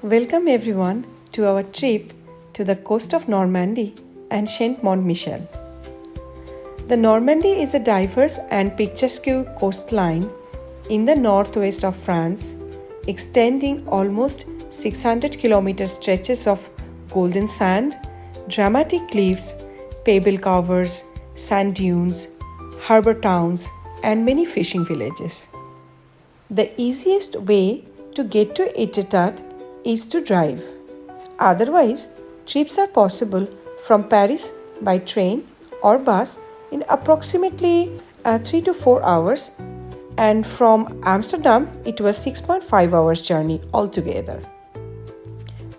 Welcome everyone to our trip to the coast of Normandy and Saint-Mont-Michel. The Normandy is a diverse and picturesque coastline in the northwest of France, extending almost 600 kilometer stretches of golden sand, dramatic cliffs, pebble covers, sand dunes, harbor towns, and many fishing villages. The easiest way to get to Etretat is to drive. Otherwise, trips are possible from Paris by train or bus in approximately 3 to 4 hours, and from Amsterdam it was 6.5 hours journey altogether.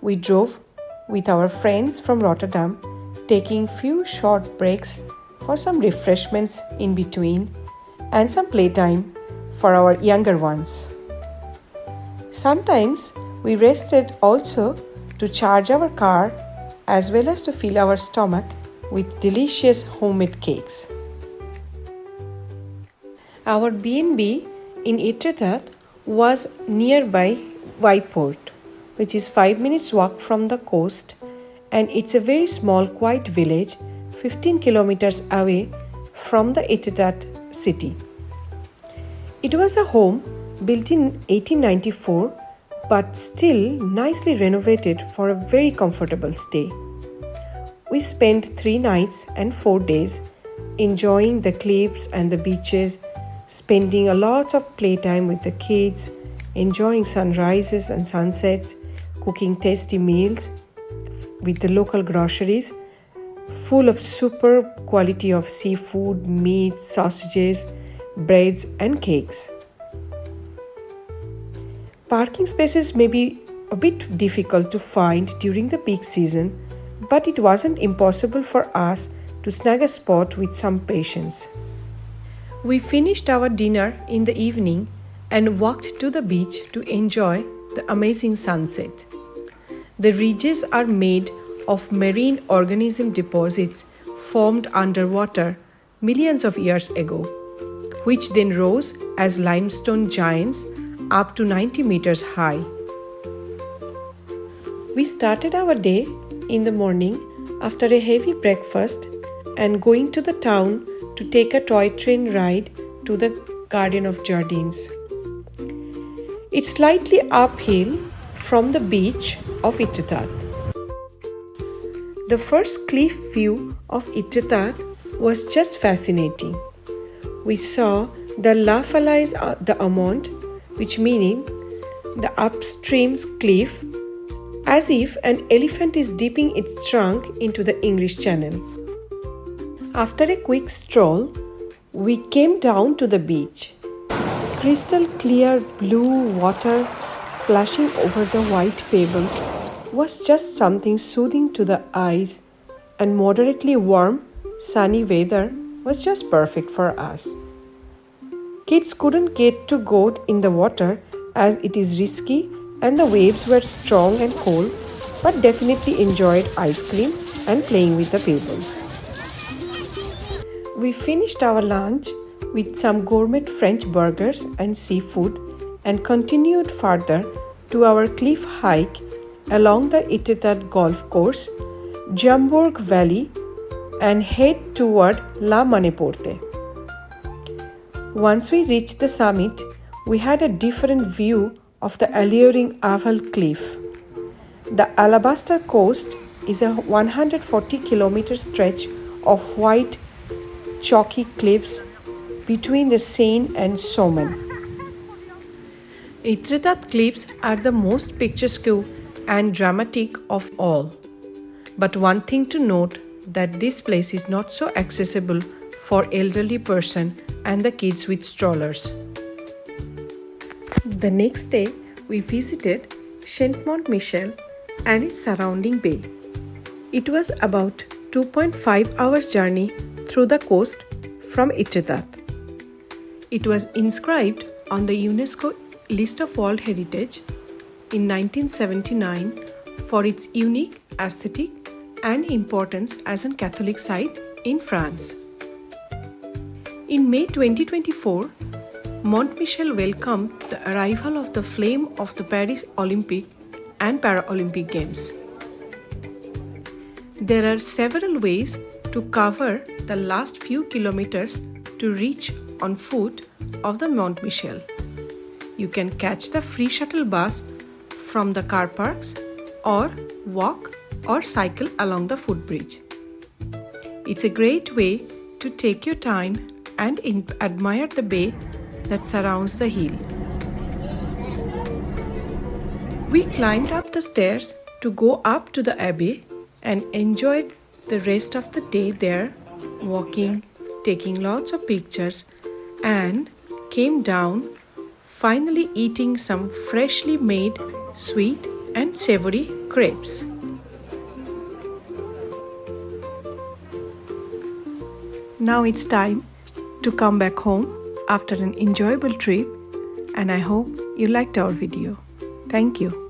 We drove with our friends from Rotterdam, taking few short breaks for some refreshments in between and some playtime for our younger ones. Sometimes we rested also to charge our car as well as to fill our stomach with delicious homemade cakes. Our B&B in Etretat was nearby Wyport, which is 5 minutes walk from the coast, and it's a very small quiet village 15 kilometers away from the Etretat city. It was a home built in 1894 but still nicely renovated for a very comfortable stay. We spent 3 nights and 4 days enjoying the cliffs and the beaches, spending a lot of playtime with the kids, enjoying sunrises and sunsets, cooking tasty meals with the local groceries, full of superb quality of seafood, meat, sausages, breads and cakes. Parking spaces may be a bit difficult to find during the peak season, but it wasn't impossible for us to snag a spot with some patience. We finished our dinner in the evening and walked to the beach to enjoy the amazing sunset. The ridges are made of marine organism deposits formed underwater millions of years ago, which then rose as limestone giants up to 90 meters high. We started our day in the morning after a heavy breakfast and going to the town to take a toy train ride to the Garden of Jardins. It's slightly uphill from the beach of Etretat. The first cliff view of Etretat was just fascinating. We saw the La Falaise d'Amont, which meaning the upstream cliff, as if an elephant is dipping its trunk into the English Channel. After a quick stroll, we came down to the beach. Crystal clear blue water splashing over the white pebbles was just something soothing to the eyes, and moderately warm, sunny weather was just perfect for us. Kids couldn't get to go in the water as it is risky and the waves were strong and cold, but definitely enjoyed ice cream and playing with the pebbles. We finished our lunch with some gourmet French burgers and seafood and continued further to our cliff hike along the Etretat golf course, Jambourg Valley, and head toward La Maneporte. Once we reached the summit, we had a different view of the alluring Aval Cliff. The Alabaster Coast is a 140 kilometer stretch of white, chalky cliffs between the Seine and Somme. Etretat cliffs are the most picturesque and dramatic of all. But one thing to note that this place is not so accessible for elderly person and the kids with strollers. The next day, we visited Saint-Mont-Michel and its surrounding bay. It was about 2.5 hours journey through the coast from Etretat. It was inscribed on the UNESCO list of World Heritage in 1979 for its unique aesthetic and importance as a Catholic site in France. In May 2024, Mont-Michel welcomed the arrival of the flame of the Paris Olympic and Paralympic Games. There are several ways to cover the last few kilometers to reach on foot of the Mont Michel. You can catch the free shuttle bus from the car parks or walk or cycle along the footbridge. It's a great way to take your time and admire the bay that surrounds the hill. We climbed up the stairs to go up to the abbey and enjoyed the rest of the day there, walking, taking lots of pictures, and came down, finally eating some freshly made sweet and savory crepes. Now it's time to come back home after an enjoyable trip, and I hope you liked our video. Thank you.